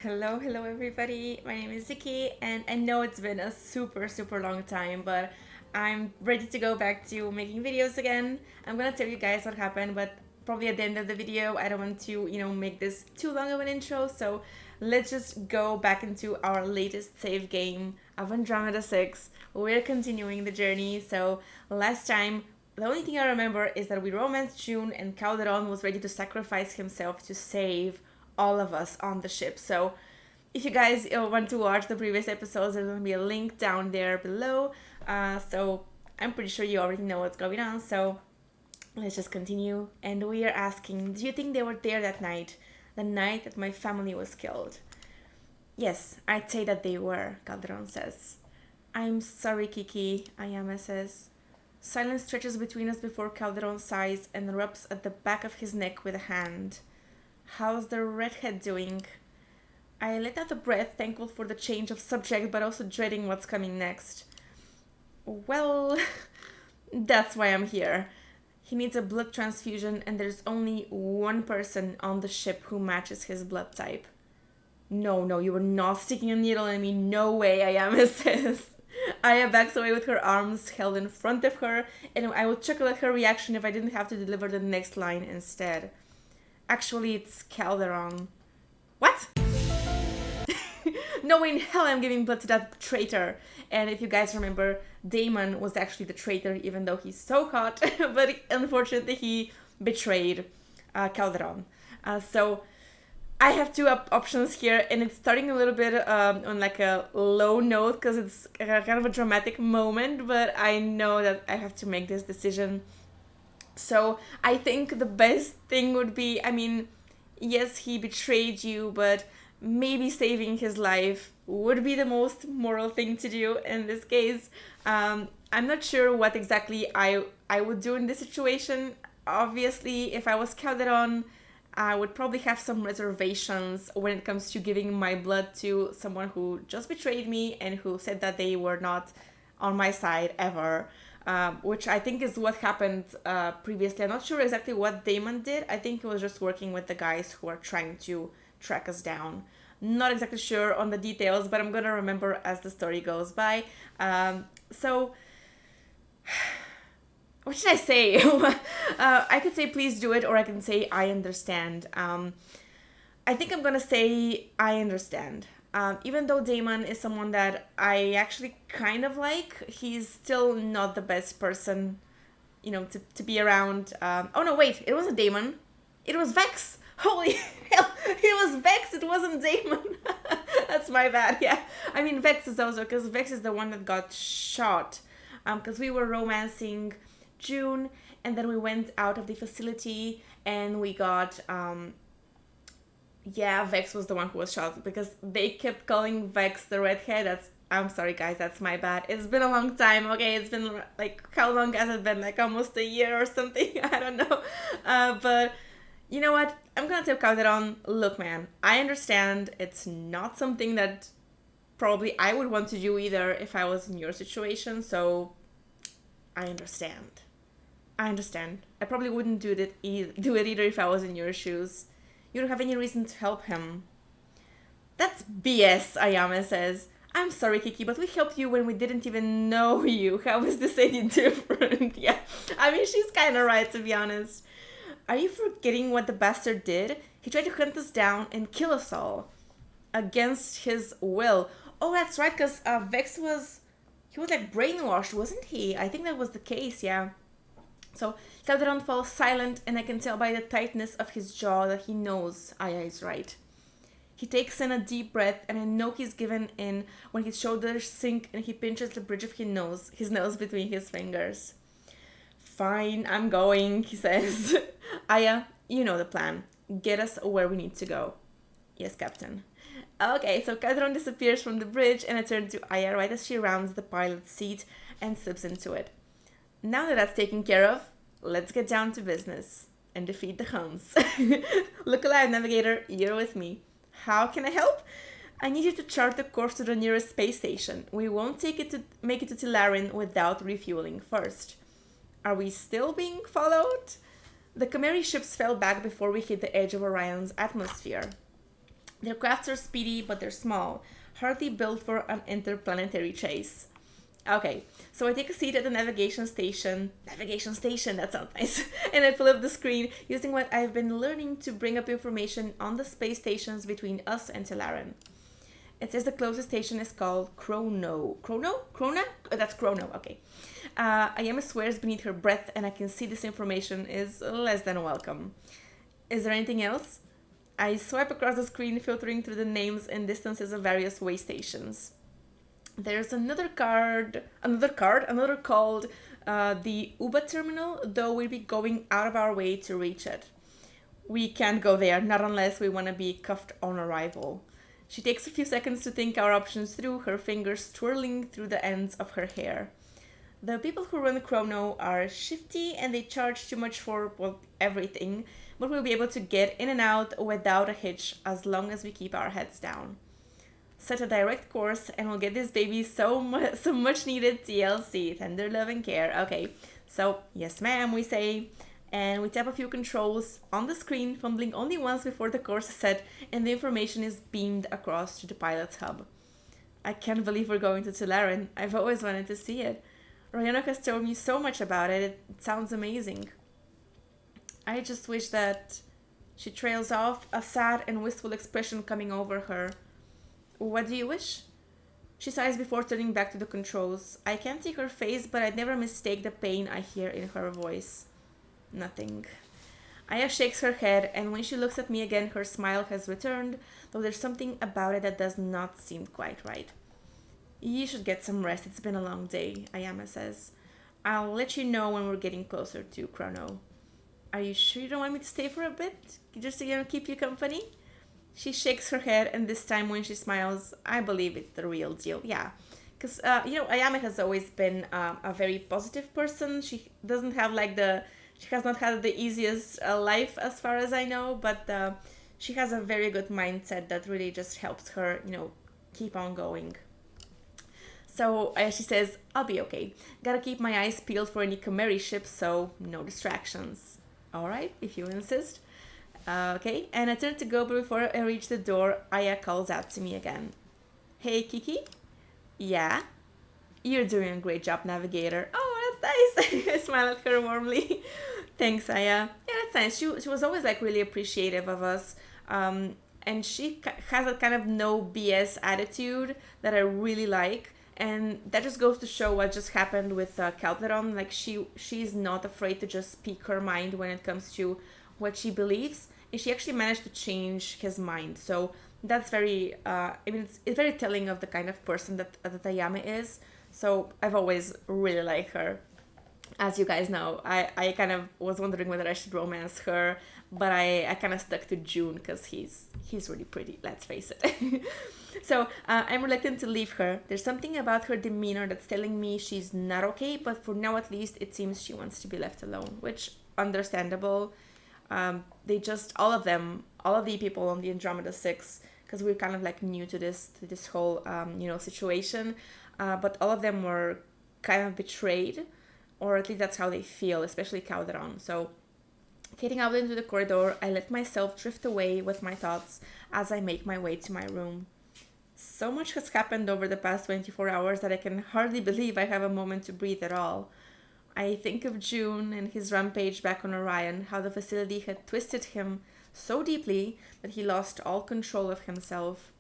Hello everybody. My name is Ziki, and I know it's been a super long time, but I'm ready to go back to making videos again. I'm gonna tell you guys what happened, but probably at the end of the video. I don't want to, make this too long of an intro, so let's just go back into our latest save game of Andromeda 6. We're continuing the journey, so last time the only thing I remember is that we romanced June and Calderon was ready to sacrifice himself to save all of us on the ship. So if you guys want to watch the previous episodes, there's going to be a link down there below. So I'm pretty sure you already know what's going on. So let's just continue. And we are asking, do you think they were there that night? The night that my family was killed? Yes, I'd say that they were, Calderon says. I'm sorry, Kiki, Ayame says. Silence stretches between us before Calderon sighs and rubs at the back of his neck with a hand. How's the redhead doing? I let out a breath, thankful for the change of subject, but also dreading what's coming next. Well, that's why I'm here. He needs a blood transfusion, and there's only one person on the ship who matches his blood type. No, you were not sticking a needle in me. No way, Ayame says. Aya backs away with her arms held in front of her, and I would chuckle at her reaction if I didn't have to deliver the next line instead. Actually, it's Calderon. What? No way in hell I'm giving blood to that traitor. And if you guys remember, Damon was actually the traitor, even though he's so hot. But unfortunately, he betrayed Calderon. So I have two options here, and it's starting a little bit on like a low note because it's kind of a dramatic moment. But I know that I have to make this decision. So I think the best thing would be, yes, he betrayed you, but maybe saving his life would be the most moral thing to do in this case. I'm not sure what exactly I would do in this situation. Obviously, if I was Calderon, I would probably have some reservations when it comes to giving my blood to someone who just betrayed me and who said that they were not on my side ever. Which I think is what happened previously. I'm not sure exactly what Damon did. I think he was just working with the guys who are trying to track us down. Not exactly sure on the details, but I'm gonna remember as the story goes by. So, what should I say? I could say please do it, or I can say I understand. I think I'm gonna say I understand. Even though Damon is someone that I actually kind of like, he's still not the best person, to be around. Oh no, wait, it wasn't Damon. It was Vex. Holy hell, it was Vex, it wasn't Damon. That's my bad, yeah. Vex is also, because Vex is the one that got shot. Because we were romancing June, and then we went out of the facility, and we got, yeah, Vex was the one who was shot because they kept calling Vex the redhead. I'm sorry guys, that's my bad. It's been a long time, okay? It's been like, how long has it been? Like almost a year or something? I don't know. But you know what? I'm gonna tell Calderon, look man, I understand it's not something that probably I would want to do either if I was in your situation, so I understand. I understand. I probably wouldn't do it either if I was in your shoes. You don't have any reason to help him. That's BS, Ayame says. I'm sorry, Kiki, but we helped you when we didn't even know you. How is this any different? Yeah, she's kind of right, to be honest. Are you forgetting what the bastard did? He tried to hunt us down and kill us all. Against his will. Oh, that's right, because Vex he was like brainwashed, wasn't he? I think that was the case, yeah. So Calderon falls silent, and I can tell by the tightness of his jaw that he knows Aya is right. He takes in a deep breath, and I know he's given in when his shoulders sink and he pinches the bridge of his nose between his fingers. Fine, I'm going, he says. Aya, you know the plan. Get us where we need to go. Yes, Captain. Okay, so Calderon disappears from the bridge, and I turn to Aya right as she rounds the pilot's seat and slips into it. Now that that's taken care of, let's get down to business and defeat the Huns. Look alive, navigator, you're with me. How can I help? I need you to chart the course to the nearest space station. We won't make it to Tilarin without refueling first. Are we still being followed? The Chimeri ships fell back before we hit the edge of Orion's atmosphere. Their crafts are speedy, but they're small, hardly built for an interplanetary chase. Okay, so I take a seat at the navigation station. Navigation station, that sounds nice. And I pull up the screen using what I've been learning to bring up information on the space stations between us and Telaran. It says the closest station is called Chrono. Chrono? Krona? Oh, that's Chrono, okay. Ayama swears beneath her breath, and I can see this information is less than welcome. Is there anything else? I swipe across the screen, filtering through the names and distances of various way stations. There's another called the Uba terminal, though we'll be going out of our way to reach it. We can't go there, not unless we want to be cuffed on arrival. She takes a few seconds to think our options through, her fingers twirling through the ends of her hair. The people who run Chrono are shifty and they charge too much for, well, everything, but we'll be able to get in and out without a hitch as long as we keep our heads down. Set a direct course and we'll get this baby some much needed TLC, tender love and care. Okay, so yes ma'am, we say, and we tap a few controls on the screen, fumbling only once before the course is set and the information is beamed across to the pilot's hub. I can't believe we're going to Tularan. I've always wanted to see it. Ryanok has told me so much about it. It sounds amazing. I just wish that... She trails off, a sad and wistful expression coming over her. What do you wish? She sighs before turning back to the controls. I can't see her face, but I'd never mistake the pain I hear in her voice. Nothing. Aya shakes her head, and when she looks at me again, her smile has returned, though there's something about it that does not seem quite right. You should get some rest. It's been a long day, Ayama says. I'll let you know when we're getting closer to Chrono. Are you sure you don't want me to stay for a bit? Just to keep you company? She shakes her head, and this time when she smiles, I believe it's the real deal. Yeah. Because, Ayame has always been a very positive person. She doesn't have she has not had the easiest life as far as I know, but she has a very good mindset that really just helps her, keep on going. So she says, I'll be okay. Gotta keep my eyes peeled for any Chimeri ships, so no distractions. Alright, if you insist. Okay, and I turn to go, but before I reach the door, Aya calls out to me again. Hey, Kiki? Yeah? You're doing a great job, Navigator. Oh, that's nice. I smile at her warmly. Thanks, Aya. Yeah, that's nice. She was always really appreciative of us. And she has a kind of no BS attitude that I really like. And that just goes to show what just happened with Calderon. She's not afraid to just speak her mind when it comes to what she believes. And she actually managed to change his mind. So that's very, it's very telling of the kind of person that Ayame is. So I've always really liked her. As you guys know, I kind of was wondering whether I should romance her, but I kind of stuck to June because he's really pretty, let's face it. So I'm reluctant to leave her. There's something about her demeanor that's telling me she's not okay, but for now at least it seems she wants to be left alone, which understandable. All of the people on the Andromeda Six, because we're kind of new to this whole situation, but all of them were kind of betrayed, or at least that's how they feel, especially Calderon. So heading out into the corridor, I let myself drift away with my thoughts as I make my way to my room. So much has happened over the past 24 hours that I can hardly believe I have a moment to breathe at all. I think of June and his rampage back on Orion, how the facility had twisted him so deeply that he lost all control of himself.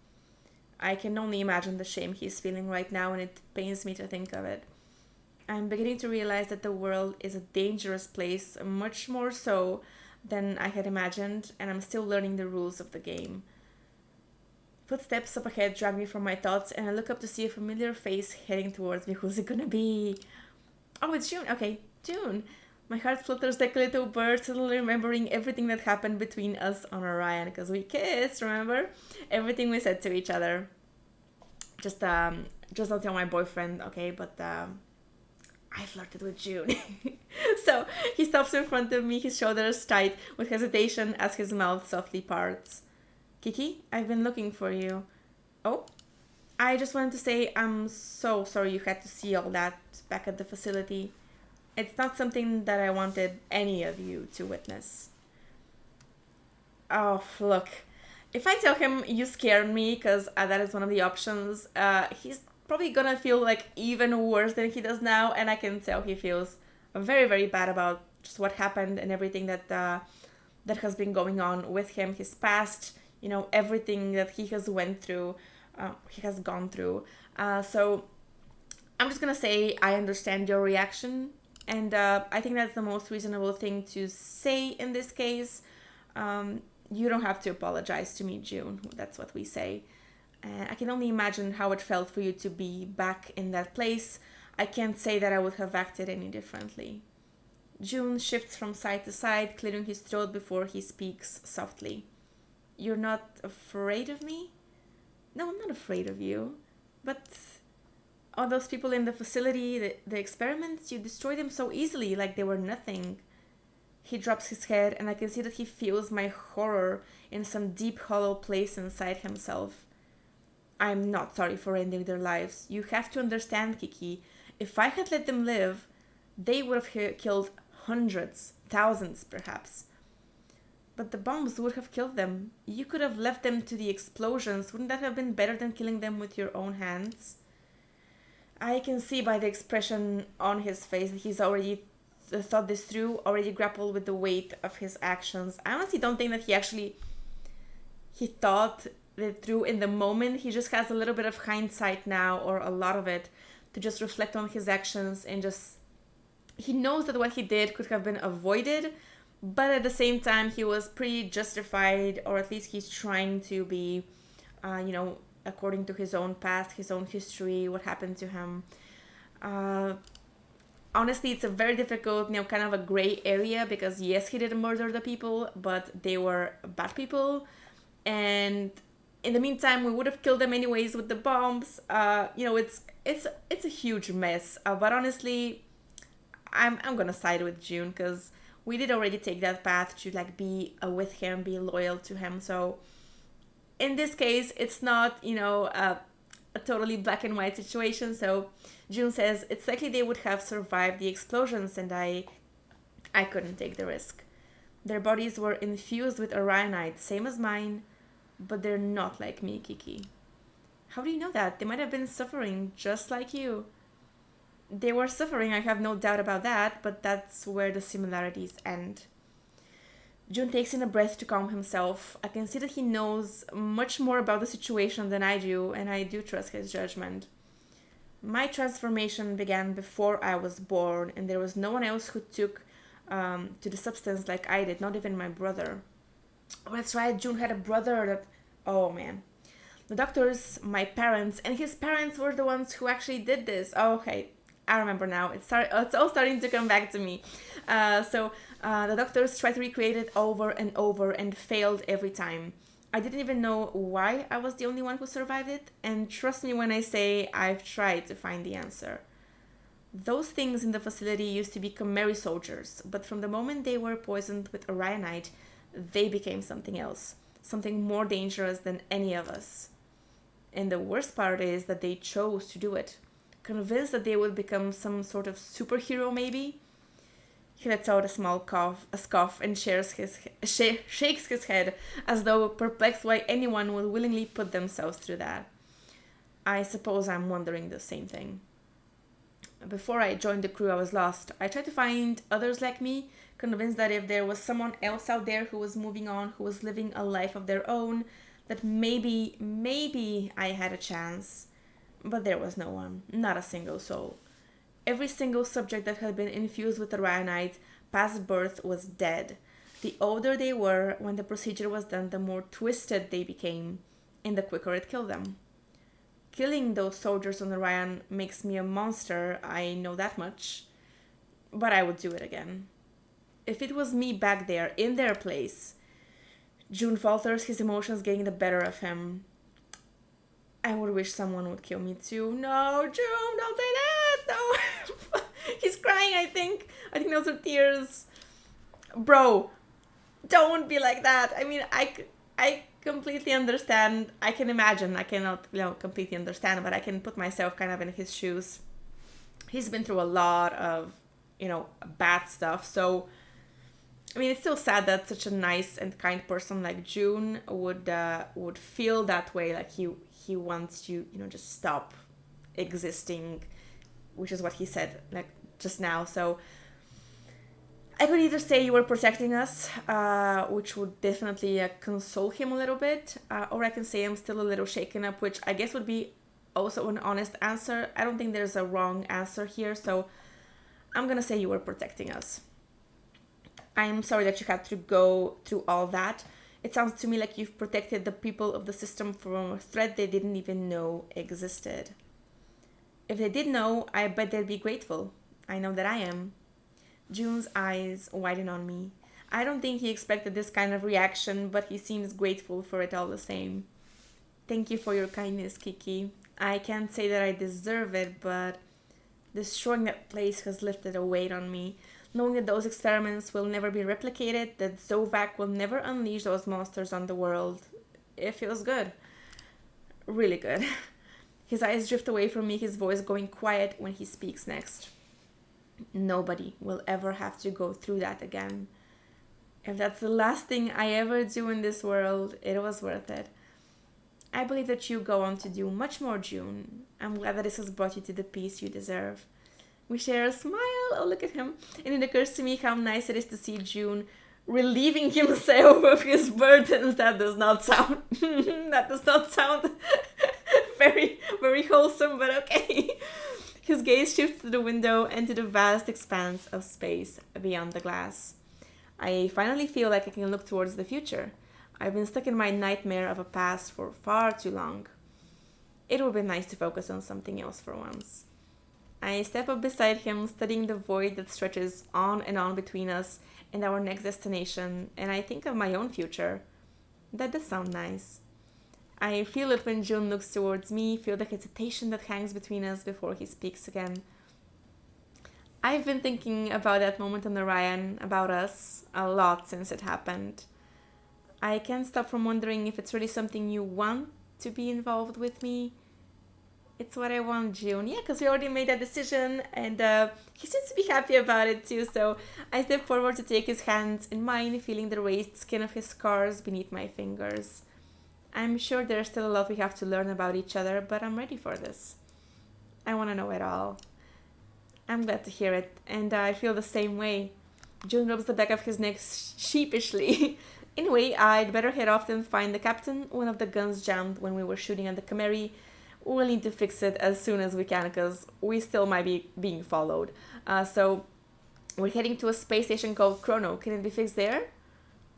I can only imagine the shame he's feeling right now, and it pains me to think of it. I'm beginning to realize that the world is a dangerous place, much more so than I had imagined, and I'm still learning the rules of the game. Footsteps up ahead drag me from my thoughts, and I look up to see a familiar face heading towards me. Who's it gonna be? Oh, it's June. Okay, June. My heart flutters like a little bird, suddenly remembering everything that happened between us on Orion, because we kissed, remember? Everything we said to each other. Just don't tell my boyfriend, okay? But I flirted with June. So he stops in front of me, his shoulders tight with hesitation as his mouth softly parts. Kiki, I've been looking for you. Oh? I just wanted to say I'm so sorry you had to see all that back at the facility. It's not something that I wanted any of you to witness. Oh, look. If I tell him you scared me, because that is one of the options, he's probably gonna feel like even worse than he does now, and I can tell he feels very, very bad about just what happened and everything that has been going on with him, his past, everything that he has went through, he has gone through. So I'm just gonna say I understand your reaction, and I think that's the most reasonable thing to say in this case. You don't have to apologize to me, June. That's what we say. I can only imagine how it felt for you to be back in that place. I can't say that I would have acted any differently. June shifts from side to side, clearing his throat before he speaks softly. You're not afraid of me? No, I'm not afraid of you. But all those people in the facility, the experiments, you destroy them so easily, like they were nothing. He drops his head, and I can see that he feels my horror in some deep, hollow place inside himself. I'm not sorry for ending their lives. You have to understand, Kiki. If I had let them live, they would have killed hundreds, thousands perhaps. But the bombs would have killed them. You could have left them to the explosions. Wouldn't that have been better than killing them with your own hands? I can see by the expression on his face that he's already thought this through, already grappled with the weight of his actions. I honestly don't think that he thought it through in the moment. He just has a little bit of hindsight now, or a lot of it, to just reflect on his actions and just... He knows that what he did could have been avoided, but at the same time, he was pretty justified, or at least he's trying to be, according to his own past, his own history, what happened to him. Honestly, it's a very difficult, kind of a gray area, because yes, he did murder the people, but they were bad people, and in the meantime, we would have killed them anyways with the bombs. It's a huge mess. But honestly, I'm gonna side with June, because we did already take that path to be with him, be loyal to him. So in this case, it's not a totally black and white situation. So June says it's likely they would have survived the explosions, and I couldn't take the risk. Their bodies were infused with Orionite, same as mine, but they're not like me, Kiki. How do you know that? They might have been suffering just like you. They were suffering, I have no doubt about that, but that's where the similarities end. June takes in a breath to calm himself. I can see that he knows much more about the situation than I do, and I do trust his judgment. My transformation began before I was born, and there was no one else who took to the substance like I did, not even my brother. Oh, that's right, June had a brother that... Oh, man. The doctors, my parents, and his parents were the ones who actually did this. Oh, okay. I remember now. It's all starting to come back to me. The doctors tried to recreate it over and over and failed every time. I didn't even know why I was the only one who survived it, and trust me when I say I've tried to find the answer. Those things in the facility used to be Khmeri soldiers, but from the moment they were poisoned with Orionite, they became something else, something more dangerous than any of us. And the worst part is that they chose to do it, convinced that they would become some sort of superhero maybe. He lets out a small scoff, and shakes his head as though perplexed why anyone would willingly put themselves through that. I suppose I'm wondering the same thing. Before I joined the crew, I was lost. I tried to find others like me, convinced that if there was someone else out there who was moving on, who was living a life of their own, that maybe I had a chance. But there was no one, not a single soul. Every single subject that had been infused with Orionite past birth was dead. The older they were when the procedure was done, the more twisted they became, and the quicker it killed them. Killing those soldiers on Orion makes me a monster, I know that much. But I would do it again. If it was me back there, in their place... June falters, his emotions getting the better of him. I would wish someone would kill me too. No, June, don't say that! No! He's crying, I think. I think those are tears. Bro, don't be like that. I mean, I completely understand. I can imagine. I cannot, completely understand, but I can put myself kind of in his shoes. He's been through a lot of, bad stuff. So I mean, it's still sad that such a nice and kind person like June would feel that way. Like he wants to, just stop existing, which is what he said like just now. So I could either say you were protecting us, which would definitely console him a little bit, or I can say I'm still a little shaken up, which I guess would be also an honest answer. I don't think there's a wrong answer here, so I'm gonna say you were protecting us. I'm sorry that you had to go through all that. It sounds to me like you've protected the people of the system from a threat they didn't even know existed. If they did know, I bet they'd be grateful. I know that I am. June's eyes widen on me. I don't think he expected this kind of reaction, but he seems grateful for it all the same. Thank you for your kindness, Kiki. I can't say that I deserve it, but destroying that place has lifted a weight on me. Knowing that those experiments will never be replicated, that Zovac will never unleash those monsters on the world. It feels good. Really good. His eyes drift away from me, his voice going quiet when he speaks next. Nobody will ever have to go through that again. If that's the last thing I ever do in this world, it was worth it. I believe that you go on to do much more, June. I'm glad that this has brought you to the peace you deserve. We share a smile. Oh, look at him. And it occurs to me how nice it is to see June relieving himself of his burdens. That does not sound very, very wholesome, but okay. His gaze shifts to the window and to the vast expanse of space beyond the glass. I finally feel like I can look towards the future. I've been stuck in my nightmare of a past for far too long. It would be nice to focus on something else for once. I step up beside him, studying the void that stretches on and on between us and our next destination, and I think of my own future. That does sound nice. I feel it when June looks towards me, feel the hesitation that hangs between us before he speaks again. I've been thinking about that moment on Orion, about us, a lot since it happened. I can't stop from wondering if it's really something you want to be involved with me. It's what I want, June. Yeah, because we already made that decision, and he seems to be happy about it too. So I step forward to take his hands in mine, feeling the raised skin of his scars beneath my fingers. I'm sure there's still a lot we have to learn about each other, but I'm ready for this. I want to know it all. I'm glad to hear it, and I feel the same way. June rubs the back of his neck sheepishly. Anyway, I'd better head off and find the captain. One of the guns jammed when we were shooting at the Chimeri. We'll need to fix it as soon as we can, because we still might be being followed. So we're heading to a space station called Chrono. Can it be fixed there?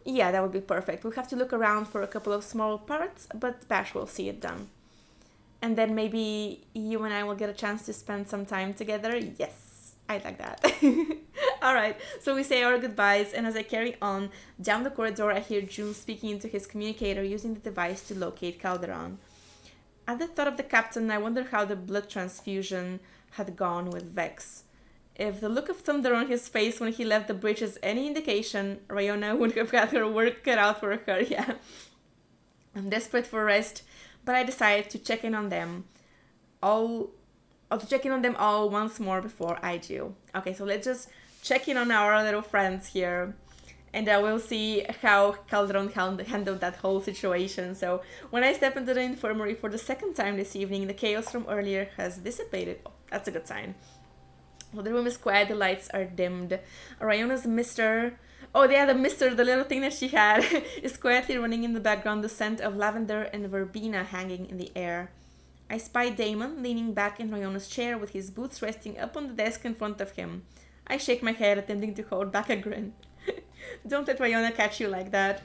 Yeah, that would be perfect. We'll have to look around for a couple of small parts, but Bash will see it done. And then maybe you and I will get a chance to spend some time together. Yes, I'd like that. Alright, so we say our goodbyes, and as I carry on down the corridor, I hear June speaking into his communicator using the device to locate Calderon. At the thought of the captain, I wonder how the blood transfusion had gone with Vex. If the look of thunder on his face when he left the bridge is any indication, Rayona would have had her work cut out for her, yeah. I'm desperate for rest, but I decided to check in on them all once more before I do. Okay, so let's just check in on our little friends here, and we'll see how Calderon handled that whole situation. So when I step into the infirmary for the second time this evening, the chaos from earlier has dissipated. Oh, that's a good sign. So the room is quiet, the lights are dimmed. Rayona's Mr. Oh, yeah, the little thing that she had, is quietly running in the background, the scent of lavender and verbena hanging in the air. I spy Damon leaning back in Rayona's chair with his boots resting up on the desk in front of him. I shake my head, attempting to hold back a grin. Don't let Rayona catch you like that.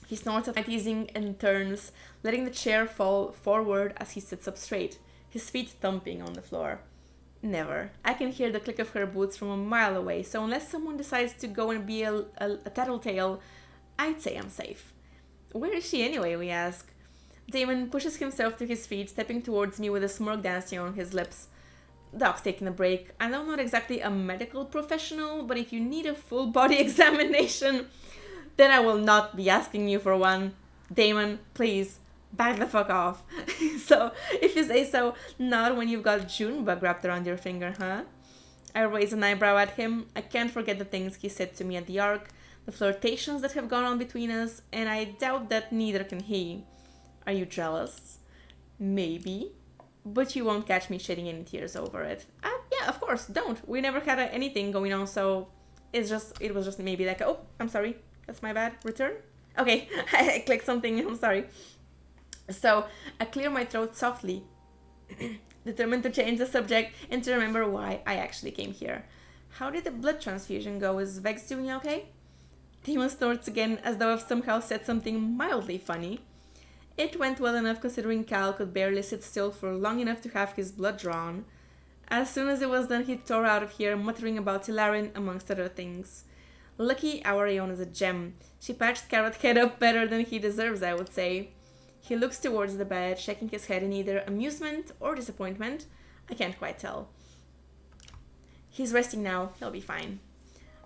He snorts at my teasing and turns, letting the chair fall forward as he sits up straight, his feet thumping on the floor. Never. I can hear the click of her boots from a mile away, so unless someone decides to go and be a tattletale, I'd say I'm safe. Where is she anyway, we ask. Damon pushes himself to his feet, stepping towards me with a smirk dancing on his lips. Doc's taking a break. I know I'm not exactly a medical professional, but if you need a full body examination, then I will not be asking you for one. Damon, please, back the fuck off. So, if you say so, not when you've got Junebug wrapped around your finger, huh? I raise an eyebrow at him. I can't forget the things he said to me at the Ark, the flirtations that have gone on between us, and I doubt that neither can he. Are you jealous? Maybe. But you won't catch me shedding any tears over it. Yeah, of course, don't. We never had anything going on, so it was just maybe like, oh, I'm sorry, that's my bad. Return? Okay, I clicked something, I'm sorry. So I clear my throat softly, determined to change the subject and to remember why I actually came here. How did the blood transfusion go? Is Vex doing okay? Demon snorts again as though I've somehow said something mildly funny. It went well enough considering Cal could barely sit still for long enough to have his blood drawn. As soon as it was done, he tore out of here, muttering about Tilarin amongst other things. Lucky our Iona's a gem. She patched Carrot Head up better than he deserves, I would say. He looks towards the bed, shaking his head in either amusement or disappointment. I can't quite tell. He's resting now. He'll be fine.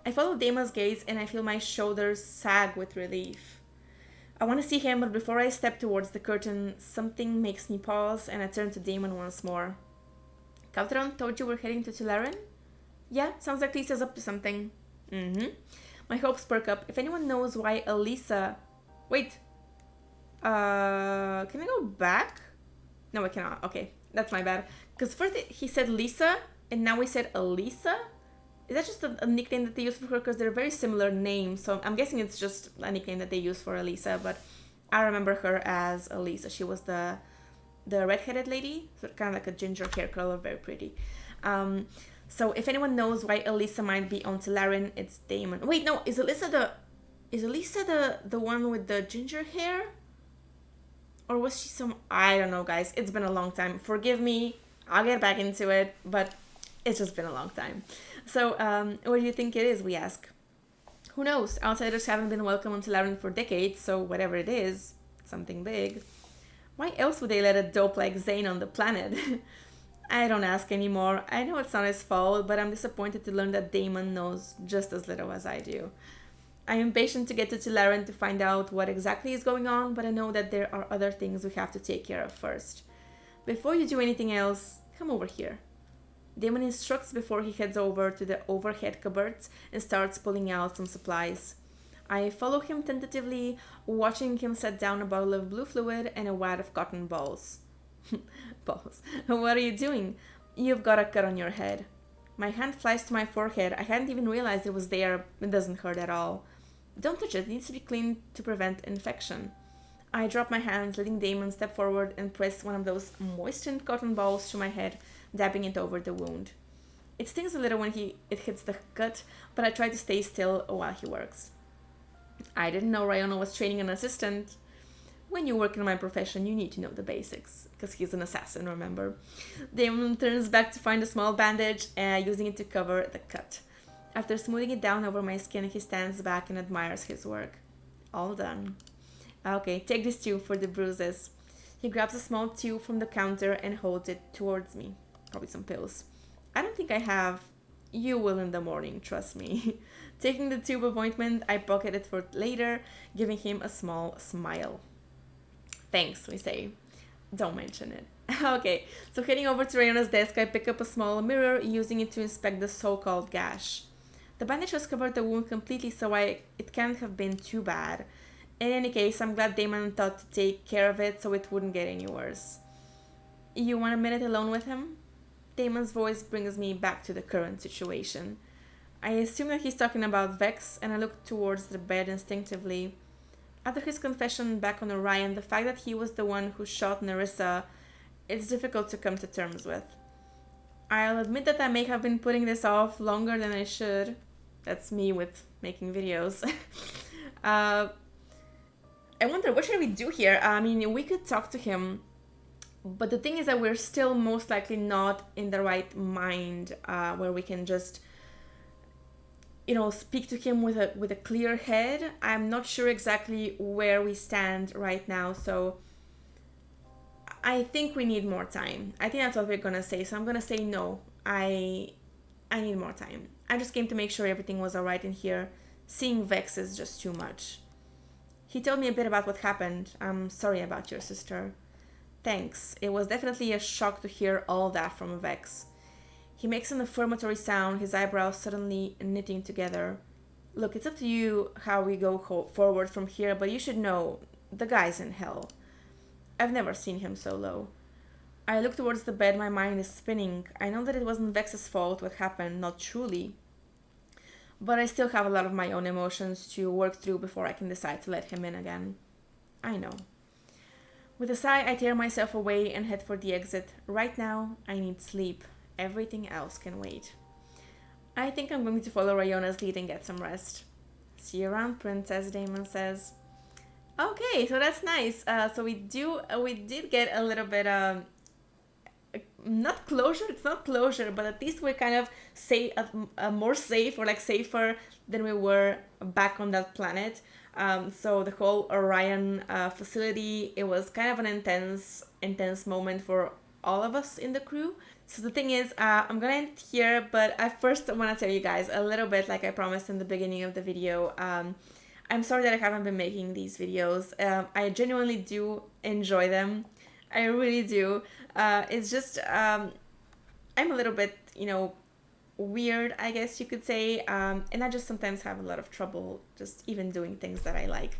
I follow Dama's gaze and I feel my shoulders sag with relief. I want to see him, but before I step towards the curtain, something makes me pause and I turn to Damon once more. Calderon told you we're heading to Tularin? Yeah, sounds like Lisa's up to something. My hopes perk up. If anyone knows why Elisa... Wait. Can I go back? No, I cannot. Okay, that's my bad. Because first he said Lisa, and now we said Elisa? Is that just a nickname that they use for her? Because they're very similar names, so I'm guessing it's just a nickname that they use for Elisa, but I remember her as Elisa. She was the red-headed lady, so kind of like a ginger hair color, very pretty. So if anyone knows why Elisa might be on Tularin, it's Damon. Wait, no, is Elisa the one with the ginger hair? Or was she some... I don't know, guys. It's been a long time. Forgive me. I'll get back into it, but it's just been a long time. So, what do you think it is, we ask? Who knows? Outsiders haven't been welcome on Tularin for decades, so whatever it is, something big. Why else would they let a dope like Zane on the planet? I don't ask anymore. I know it's not his fault, but I'm disappointed to learn that Damon knows just as little as I do. I am impatient to get to Tularin to find out what exactly is going on, but I know that there are other things we have to take care of first. Before you do anything else, come over here. Damon instructs before he heads over to the overhead cupboards and starts pulling out some supplies. I follow him tentatively, watching him set down a bottle of blue fluid and a wad of cotton balls. Balls. What are you doing? You've got a cut on your head. My hand flies to my forehead. I hadn't even realized it was there. It doesn't hurt at all. Don't touch it. It needs to be cleaned to prevent infection. I drop my hands, letting Damon step forward and press one of those moistened cotton balls to my head, dabbing it over the wound. It stings a little when it hits the cut, but I try to stay still while he works. I didn't know Rayona was training an assistant. When you work in my profession, you need to know the basics, because he's an assassin, remember? Damon turns back to find a small bandage, using it to cover the cut. After smoothing it down over my skin, he stands back and admires his work. All done. Okay, take this tube for the bruises. He grabs a small tube from the counter and holds it towards me. Probably some pills. I don't think I have. You will in the morning, trust me. Taking the tube of ointment, I pocket it for later, giving him a small smile. Thanks, we say. Don't mention it. Okay, so heading over to Rayona's desk, I pick up a small mirror, using it to inspect the so-called gash. The bandage has covered the wound completely, so it can't have been too bad. In any case, I'm glad Damon thought to take care of it so it wouldn't get any worse. You want a minute alone with him? Damon's voice brings me back to the current situation. I assume that he's talking about Vex, and I look towards the bed instinctively. After his confession back on Orion, the fact that he was the one who shot Nerissa, it's difficult to come to terms with. I'll admit that I may have been putting this off longer than I should. That's me with making videos. I wonder, what should we do here? I mean, we could talk to him, but the thing is that we're still most likely not in the right mind where we can just, speak to him with a clear head. I'm not sure exactly where we stand right now, so I think we need more time. I think that's what we're gonna say, so I'm gonna say no. I need more time. I just came to make sure everything was alright in here. Seeing Vex is just too much. He told me a bit about what happened. I'm sorry about your sister. Thanks. It was definitely a shock to hear all that from Vex. He makes an affirmatory sound, his eyebrows suddenly knitting together. Look, it's up to you how we go forward from here, but you should know, the guy's in hell. I've never seen him so low. I look towards the bed, my mind is spinning. I know that it wasn't Vex's fault what happened, not truly. But I still have a lot of my own emotions to work through before I can decide to let him in again. I know. With a sigh, I tear myself away and head for the exit. Right now, I need sleep. Everything else can wait. I think I'm going to follow Rayona's lead and get some rest. See you around, Princess, Damon says. Okay, so that's nice. So we did get a little bit not closure, it's not closure, but at least we're kind of more safe, or like safer than we were back on that planet. So the whole Orion facility, it was kind of an intense moment for all of us in the crew. So the thing is, I'm gonna end it here, but I first want to tell you guys a little bit, like I promised in the beginning of the video. I'm sorry that I haven't been making these videos. I genuinely do enjoy them. I really do. It's just, I'm a little bit, weird, I guess you could say. And I just sometimes have a lot of trouble just even doing things that I like.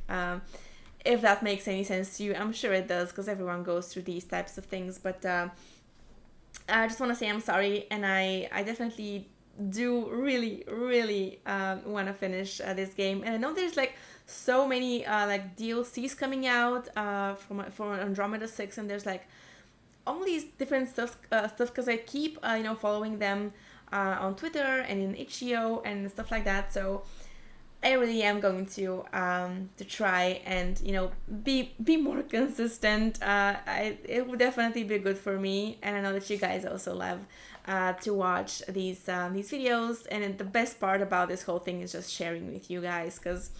If that makes any sense to you, I'm sure it does, because everyone goes through these types of things. But I just want to say I'm sorry, and I definitely do really want to finish this game. And I know there's like so many like DLCs coming out for Andromeda 6, and there's like all these different stuff because I keep following them on Twitter and in HGO and stuff like that. So I really am going to try and be more consistent. It would definitely be good for me, and I know that you guys also love to watch these videos. And the best part about this whole thing is just sharing with you guys, because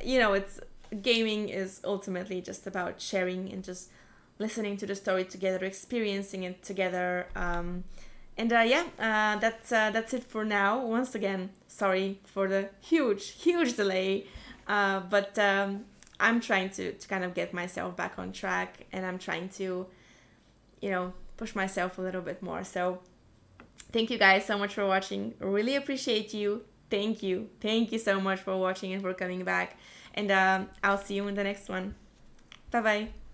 it's gaming is ultimately just about sharing and just listening to the story together, experiencing it together. That's it for now. Once again, sorry for the huge delay, but I'm trying to kind of get myself back on track, and I'm trying to, push myself a little bit more. So thank you guys so much for watching. Really appreciate you. Thank you so much for watching and for coming back, and I'll see you in the next one. Bye bye.